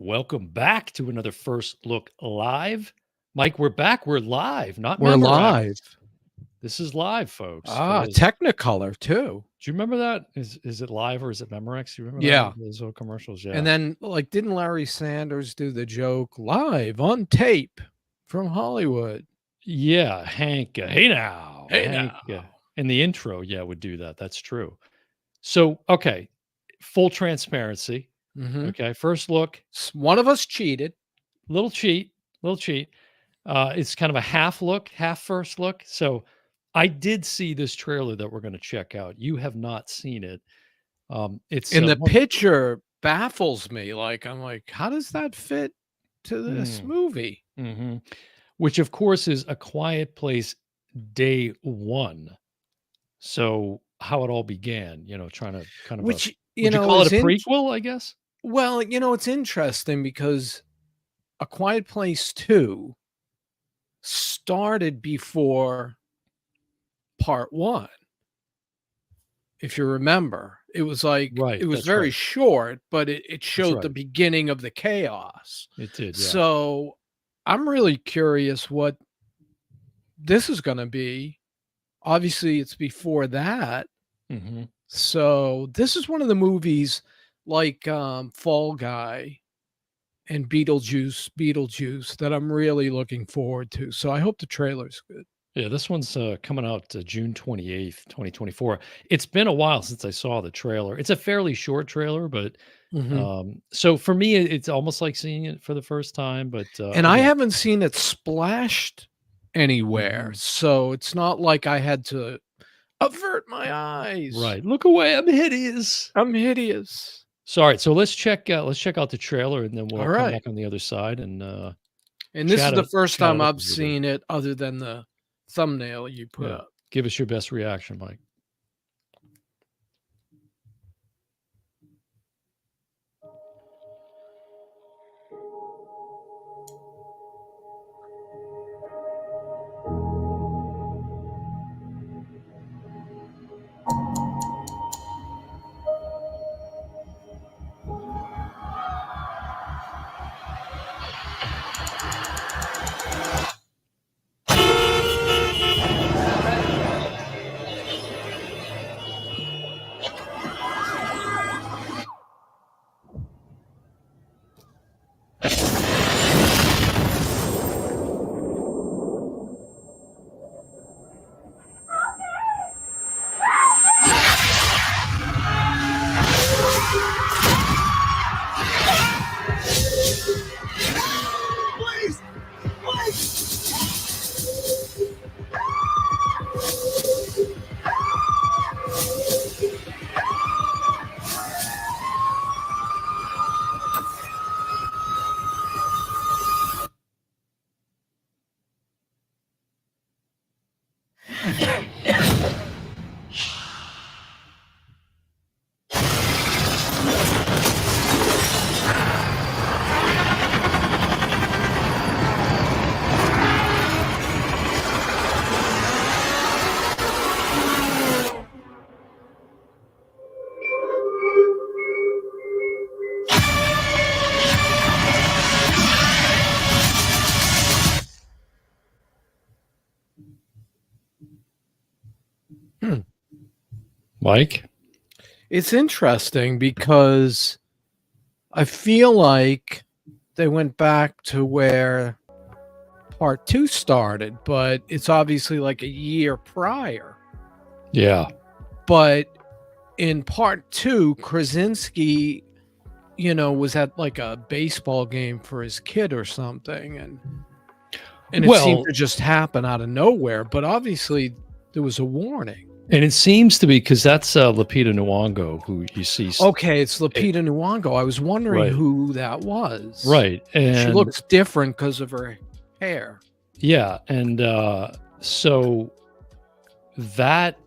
Welcome back to another First Look Live. Mike, we're back. We're live, not We're Memorex. live. This is live, folks. Technicolor too. Do you remember that? Is it live or is it Memorex? You remember Yeah. that? Those old commercials? Yeah. And then, didn't Larry Sanders do the joke live on tape from Hollywood? Yeah, Hank. Hey now. Hey Hank, now. in the intro, would do that. That's true. So, okay, full transparency. Mhm. Okay, first look. One of us cheated. Little cheat. It's kind of a half look, half first look. So I did see this trailer that we're going to check out. You have not seen it. It's And the picture baffles me. I'm like, how does that fit to this movie? Mm-hmm. Which, of course, is A Quiet Place Day One. So how it all began, trying to kind of, would you call it a prequel, I guess? Well, it's interesting because A Quiet Place 2 started before part 1. If you remember, it was it was very short, but it showed the beginning of the chaos. It did. Yeah. So I'm really curious what this is going to be. Obviously, it's before that. Mm-hmm. So this is one of the movies like Fall Guy and Beetlejuice that I'm really looking forward to. So I hope the trailer's good. Yeah, this one's coming out June 28th, 2024. It's been a while since I saw the trailer. It's a fairly short trailer, but so for me, it's almost like seeing it for the first time. But and I haven't seen it splashed anywhere, so it's not like I had to avert my eyes. Right, look away. I'm hideous. Sorry. So let's check out the trailer, and then we'll come back on the other side and this is the first time I've seen it, other than the thumbnail you put up. Give us your best reaction, Mike. Mike? It's interesting because I feel like they went back to where part 2 started, but it's obviously like a year prior. Yeah. But in part 2, Krasinski, was at like a baseball game for his kid or something, and it seemed to just happen out of nowhere. But obviously there was a warning. And it seems to be because that's Lupita Nyong'o, who you see. Okay, it's Lupita Nyong'o. I was wondering who that was. Right. And she looks different because of her hair. Yeah. And so that,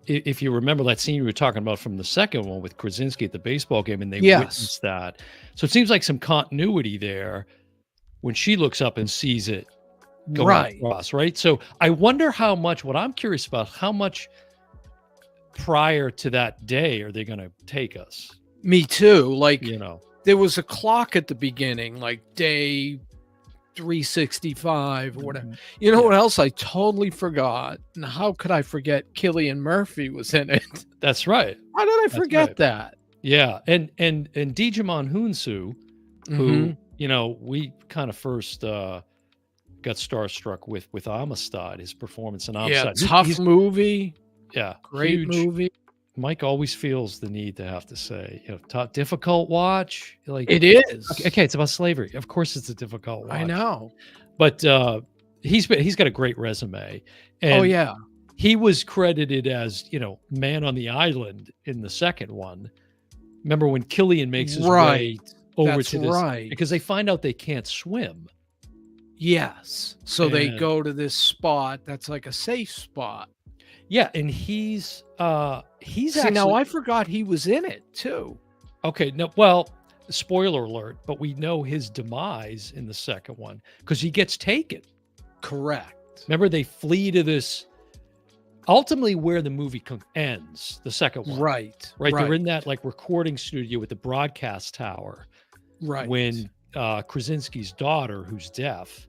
if you remember that scene you were talking about from the second one with Krasinski at the baseball game, and they witnessed that. So it seems like some continuity there when she looks up and sees it going across, right? So I wonder how much, what I'm curious about, how much prior to that day are they going to take us? Me too. there was a clock at the beginning, like day 365 or whatever. You know what else I totally forgot? And how could I forget Cillian Murphy was in it? That's right. How did I forget that? Yeah, and Digimon Hunsu, who we kind of first got starstruck with Amistad, his performance in Amistad. Yeah, tough movie. Yeah, great movie. Mike always feels the need to have to say, difficult watch. Like it is. Okay, it's about slavery. Of course, it's a difficult watch. I know, but he's got a great resume. And he was credited as man on the island in the second one. Remember when Cillian makes his way over to this because they find out they can't swim. Yes, so they go to this spot that's like a safe spot. Yeah, and he's actually, now I forgot he was in it too. Okay, no, well, spoiler alert, but we know his demise in the second one because he gets taken. Correct. Remember, they flee to this. Ultimately, where the movie ends, the second one, right? They're in that like recording studio with the broadcast tower, right? When Krasinski's daughter, who's deaf,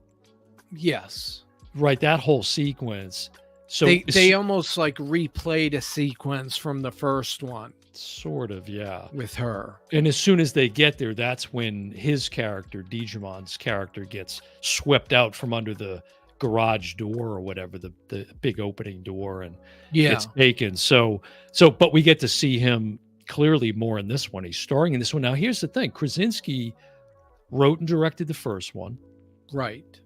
right, that whole sequence. So they almost like replayed a sequence from the first one. Sort of, yeah. With her. And as soon as they get there, that's when his character, Digimon's character, gets swept out from under the garage door or whatever, the big opening door, and gets taken. So but we get to see him clearly more in this one. He's starring in this one. Now, here's the thing. Krasinski wrote and directed the first one. Right.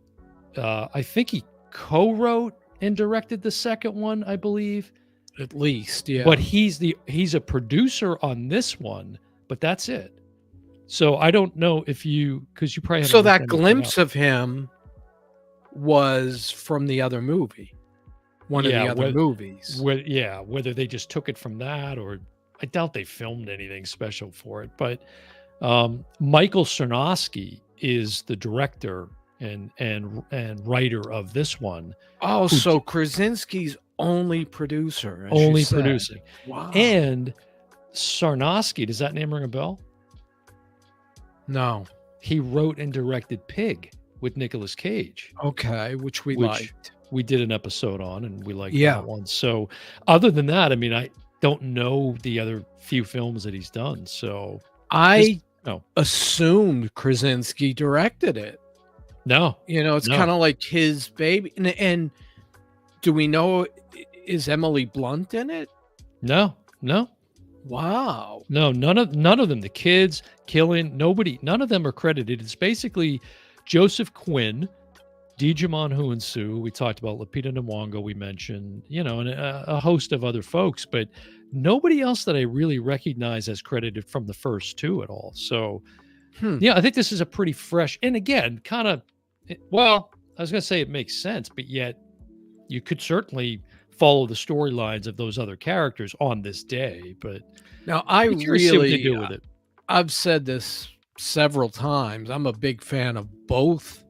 I think he co-wrote and directed the second one, I believe. At least, yeah. But he's a producer on this one, but that's it. So I don't know if because you probably so that glimpse of him was from the other movie, one of the other movies. Whether they just took it from that, or I doubt they filmed anything special for it. But Michael Sarnowski is the director and writer of this one. Oh, so Krasinski's only producer. Only producing. Wow. And Sarnowski, does that name ring a bell? No. He wrote and directed Pig with Nicolas Cage. Okay, which we liked. We did an episode on, and we liked that one. So other than that, I mean, I don't know the other few films that he's done. So I assumed Krasinski directed it. No. It's kind of like his baby. And do we know, is Emily Blunt in it? No. Wow. No, none of them. The kids, Cillian, none of them are credited. It's basically Joseph Quinn, Digimon Hunsu. We talked about Lupita Nyong'o. We mentioned, and a host of other folks, but nobody else that I really recognize as credited from the first two at all. So, I think this is a pretty fresh, and again, kind of, well, I was going to say it makes sense, but yet you could certainly follow the storylines of those other characters on this day. But now I really do with it. I've said this several times. I'm a big fan of both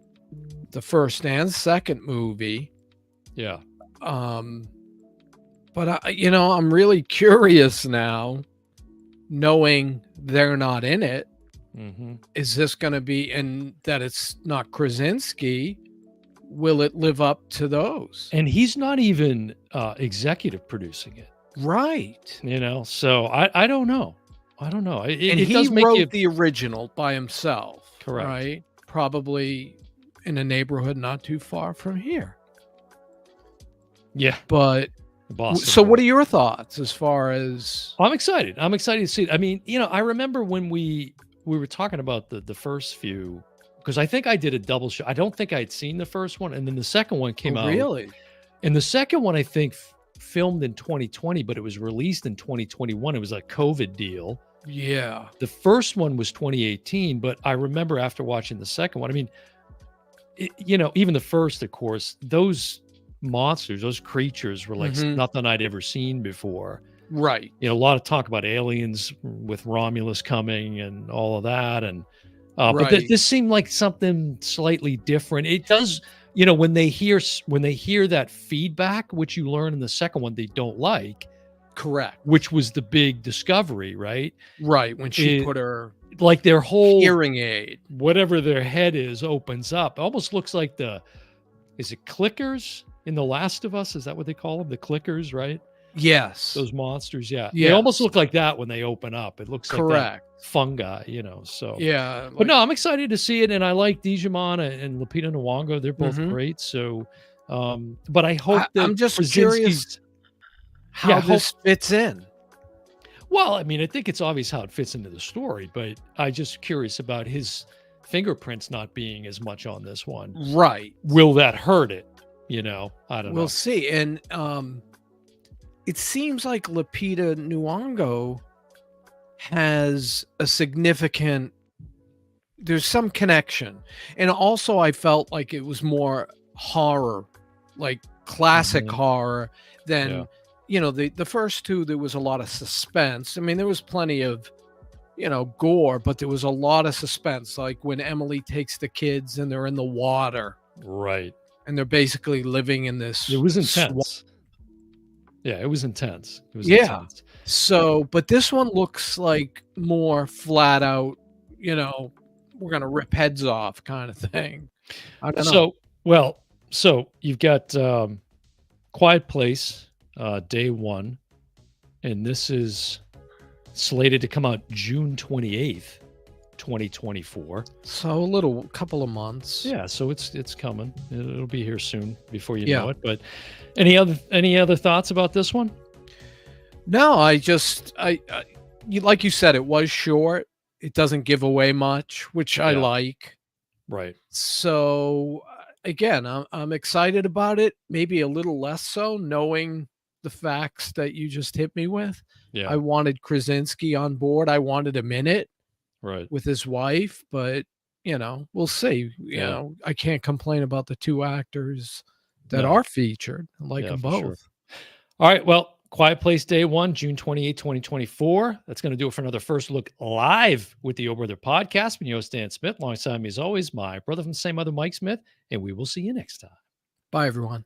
the first and second movie. Yeah. But I'm really curious now, knowing they're not in it. Mm-hmm. Is this going to be, and that it's not Krasinski? Will it live up to those? And he's not even executive producing it, right? So I don't know. And he wrote the original by himself, correct? Right? Probably in a neighborhood not too far from here. Yeah, but so what are your thoughts as far as? I'm excited to see it. I mean, I remember when we were talking about the first few, because I think I did a double show. I don't think I'd seen the first one, and then the second one came out. Really? And the second one, I think, filmed in 2020, but it was released in 2021. It was a COVID deal. Yeah. The first one was 2018, but I remember after watching the second one, I mean, even the first, of course, those monsters, those creatures were like nothing I'd ever seen before. Right. A lot of talk about aliens with Romulus coming and all of that. And but this seemed like something slightly different. It does, when they hear that feedback, which you learn in the second one, they don't like. Correct. Which was the big discovery, right? Right. When she put her like their whole hearing aid, whatever their head is, opens up. It almost looks like is it clickers in The Last of Us? Is that what they call them? The clickers, right? Yes. Those monsters, yeah. Yes. They almost look like that when they open up. It looks like correct. that fungi, so. Yeah. But no, I'm excited to see it, and I like Digimon and Lupita Nyong'o. They're both great. So, but I hope that I'm just curious how this fits in. Well, I mean, I think it's obvious how it fits into the story, but I'm just curious about his fingerprints not being as much on this one. Right. Will that hurt it? I don't know. We'll see. And it seems like Lupita Nyong'o has a significant, there's some connection. And also I felt like it was more horror, like classic horror than, the first two, there was a lot of suspense. I mean, there was plenty of, gore, but there was a lot of suspense. Like when Emily takes the kids and they're in the water. Right. And they're basically living in this. It was intense. Yeah, it was intense. It was intense. So, but this one looks like more flat out, we're going to rip heads off kind of thing. I don't know. So you've got Quiet Place, day 1, and this is slated to come out June 28th, 2024. So a couple of months. Yeah, so it's coming. It'll be here soon before you know it. But any other thoughts about this one? No, I like you said, it was short. It doesn't give away much, which I like. Right. So again, I'm excited about it. Maybe a little less so, knowing the facts that you just hit me with. Yeah. I wanted Krasinski on board. I wanted him in it. Right. With his wife, but we'll see. I can't complain about the two actors that are featured. I like them both. Sure. All right. Well, Quiet Place Day 1, June 28, 2024. That's going to do it for another First Look Live with the Oh Brother podcast. I'm host Dan Smith. Alongside me, as always, my brother from the same mother, Mike Smith, and we will see you next time. Bye, everyone.